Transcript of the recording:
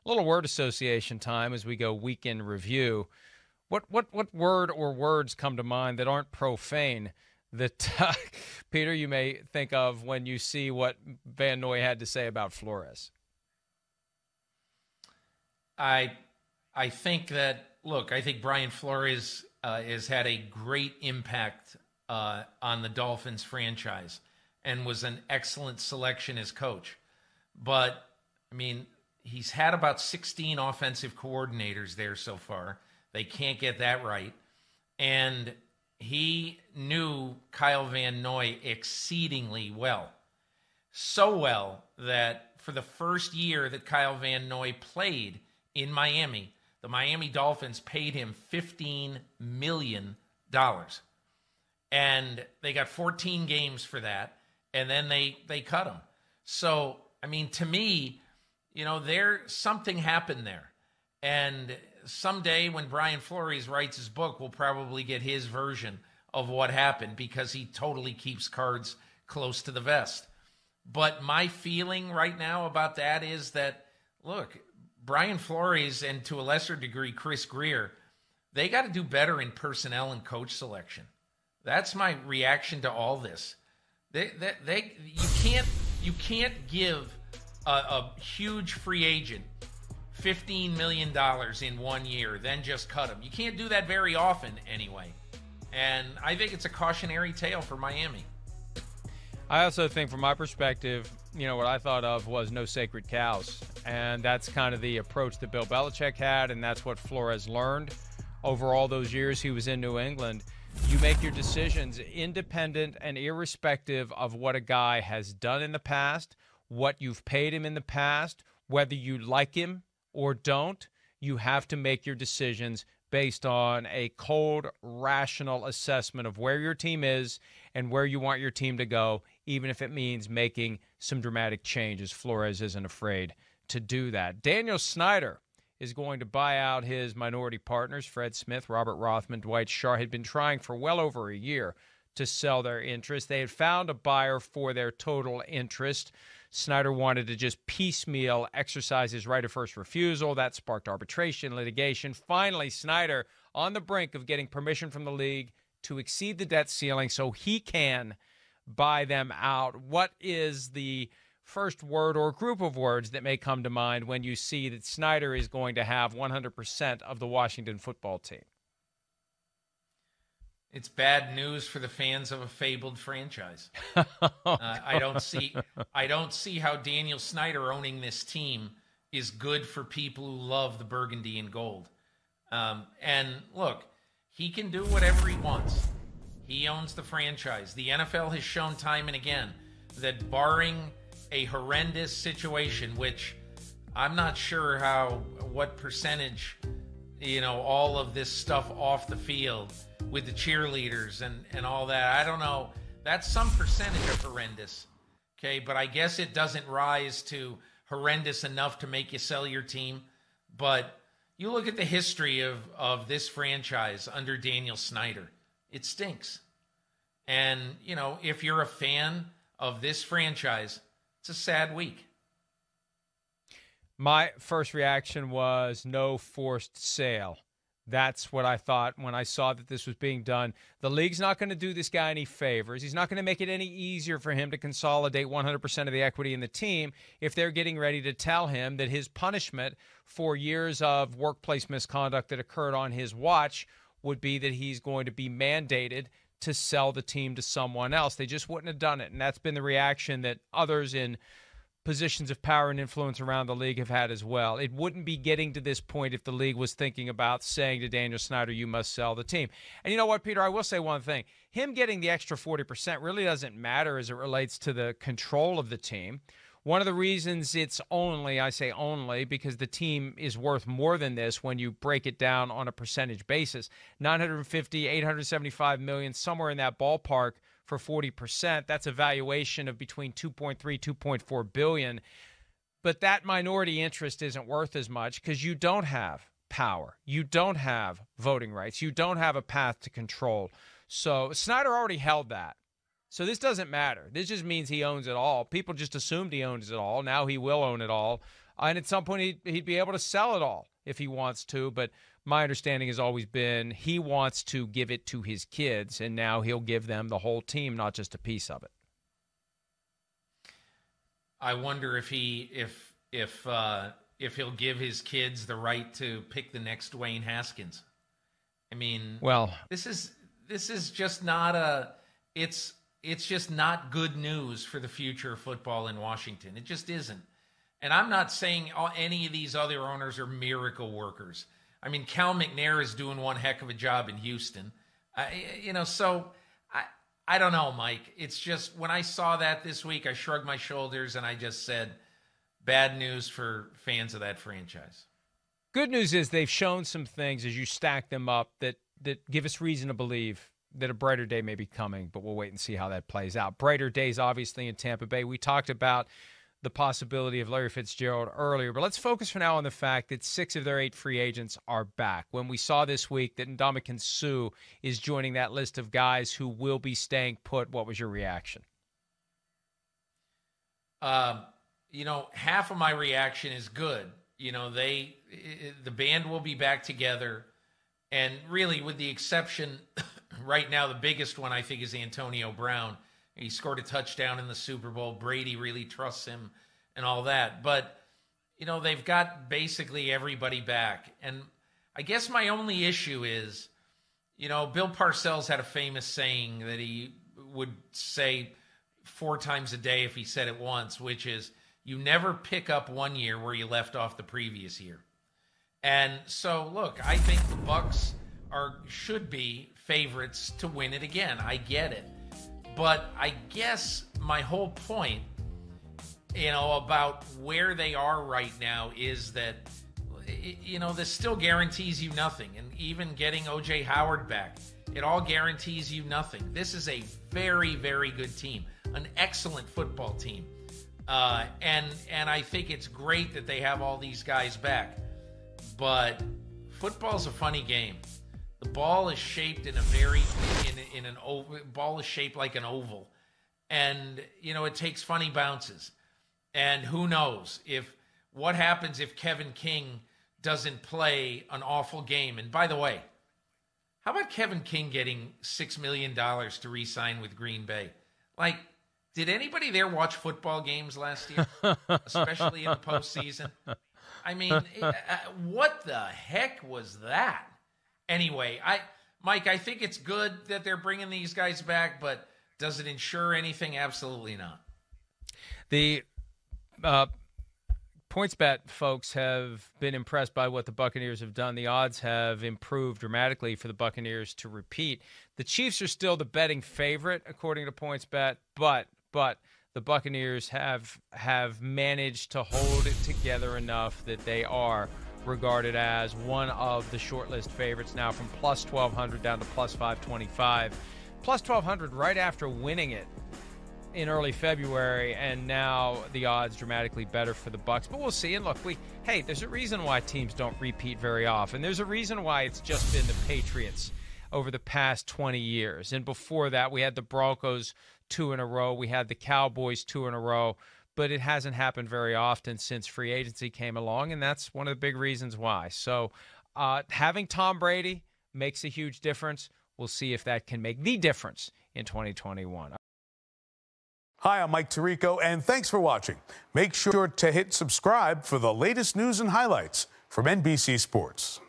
A little word association time as we go weekend review. What word or words come to mind that aren't profane that, Peter, you may think of when you see what Van Noy had to say about Flores? I think that, look, I think Brian Flores has had a great impact on the Dolphins franchise and was an excellent selection as coach. But, I mean, he's had about 16 offensive coordinators there so far. They can't get that right. And he knew Kyle Van Noy exceedingly well. So well that for the first year that Kyle Van Noy played in Miami, the Miami Dolphins paid him $15 million. And they got 14 games for that, and then they cut him. So, I mean, to me, something happened there. And someday when Brian Flores writes his book, we'll probably get his version of what happened because he totally keeps cards close to the vest. But my feeling right now about that is that, look, Brian Flores and to a lesser degree Chris Greer, they got to do better in personnel and coach selection. That's my reaction to all this. You can't give a huge free agent $15 million in 1 year, then just cut him. You can't do that very often anyway. And I think it's a cautionary tale for Miami. I also think from my perspective, what I thought of was no sacred cows. And that's kind of the approach that Bill Belichick had, and that's what Flores learned over all those years he was in New England. You make your decisions independent and irrespective of what a guy has done in the past, what you've paid him in the past, whether you like him or don't. You have to make your decisions based on a cold, rational assessment of where your team is and where you want your team to go, even if it means making some dramatic changes. Flores isn't afraid to do that. Daniel Snyder is going to buy out his minority partners, Fred Smith, Robert Rothman, Dwight Scharr, had been trying for well over a year to sell their interest. They had found a buyer for their total interest. Snyder wanted to just piecemeal exercise his right of first refusal. That sparked arbitration, litigation. Finally, Snyder on the brink of getting permission from the league to exceed the debt ceiling so he can buy them out. What is the first word or group of words that may come to mind when you see that Snyder is going to have 100% of the Washington football team? It's bad news for the fans of a fabled franchise. I don't see how Daniel Snyder owning this team is good for people who love the burgundy and gold. And look, he can do whatever he wants. He owns the franchise. The NFL has shown time and again that barring a horrendous situation, which I'm not sure what percentage, all of this stuff off the field with the cheerleaders and all that. I don't know. That's some percentage of horrendous. Okay, but I guess it doesn't rise to horrendous enough to make you sell your team. But you look at the history of this franchise under Daniel Snyder, it stinks. And, if you're a fan of this franchise, it's a sad week. My first reaction was no forced sale. That's what I thought when I saw that this was being done. The league's not going to do this guy any favors. He's not going to make it any easier for him to consolidate 100% of the equity in the team if they're getting ready to tell him that his punishment for years of workplace misconduct that occurred on his watch would be that he's going to be mandated to sell the team to someone else. They just wouldn't have done it, and that's been the reaction that others in positions of power and influence around the league have had as well. It wouldn't be getting to this point if the league was thinking about saying to Daniel Snyder, you must sell the team. And you know what, Peter, I will say one thing. Him getting the extra 40% really doesn't matter as it relates to the control of the team. One of the reasons it's only, I say only, because the team is worth more than this when you break it down on a percentage basis. 950, 875 million, somewhere in that ballpark for 40%. That's a valuation of between 2.3, 2.4 billion. But that minority interest isn't worth as much because you don't have power. You don't have voting rights. You don't have a path to control. So Snyder already held that. So this doesn't matter. This just means he owns it all. People just assumed he owns it all. Now he will own it all. And at some point, he'd be able to sell it all if he wants to. But my understanding has always been he wants to give it to his kids, and now he'll give them the whole team, not just a piece of it. I wonder if he'll give his kids the right to pick the next Dwayne Haskins. I mean, well, this is just not it's just not good news for the future of football in Washington. It just isn't. And I'm not saying any of these other owners are miracle workers. I mean, Cal McNair is doing one heck of a job in Houston. So I don't know, Mike. It's just when I saw that this week, I shrugged my shoulders and I just said, bad news for fans of that franchise. Good news is they've shown some things as you stack them up that give us reason to believe that a brighter day may be coming, but we'll wait and see how that plays out. Brighter days, obviously, in Tampa Bay. We talked about the possibility of Larry Fitzgerald earlier, but let's focus for now on the fact that 6 of their 8 free agents are back. When we saw this week that Ndamukong Suh is joining that list of guys who will be staying put, what was your reaction? Half of my reaction is good. The band will be back together, and really, with the exception right now, the biggest one I think is Antonio Brown. He scored a touchdown in the Super Bowl. Brady really trusts him and all that. But, they've got basically everybody back. And I guess my only issue is, Bill Parcells had a famous saying that he would say 4 times a day if he said it once, which is, you never pick up one year where you left off the previous year. And so, look, I think the Bucs should be favorites to win it again. I get it. But I guess my whole point, about where they are right now is that, this still guarantees you nothing. And even getting O.J. Howard back, it all guarantees you nothing. This is a very, very good team, an excellent football team. And I think it's great that they have all these guys back. But football's a funny game. The ball is shaped in an oval. Ball is shaped like an oval, and it takes funny bounces. And who knows what happens if Kevin King doesn't play an awful game? And by the way, how about Kevin King getting $6 million to re-sign with Green Bay? Like, did anybody there watch football games last year, especially in the postseason? I mean, what the heck was that? Anyway, Mike, I think it's good that they're bringing these guys back, but does it ensure anything? Absolutely not. The PointsBet folks have been impressed by what the Buccaneers have done. The odds have improved dramatically for the Buccaneers to repeat. The Chiefs are still the betting favorite, according to PointsBet, but the Buccaneers have managed to hold it together enough that they are regarded as one of the shortlist favorites now, from plus 1,200 down to plus 525. Plus 1,200 right after winning it in early February, and now the odds dramatically better for the Bucs. But we'll see. And look, there's a reason why teams don't repeat very often. There's a reason why it's just been the Patriots over the past 20 years. And before that, we had the Broncos 2 in a row. We had the Cowboys 2 in a row. But it hasn't happened very often since free agency came along, and that's one of the big reasons why. So having Tom Brady makes a huge difference. We'll see if that can make the difference in 2021. Hi, I'm Mike Tirico, and thanks for watching. Make sure to hit subscribe for the latest news and highlights from NBC Sports.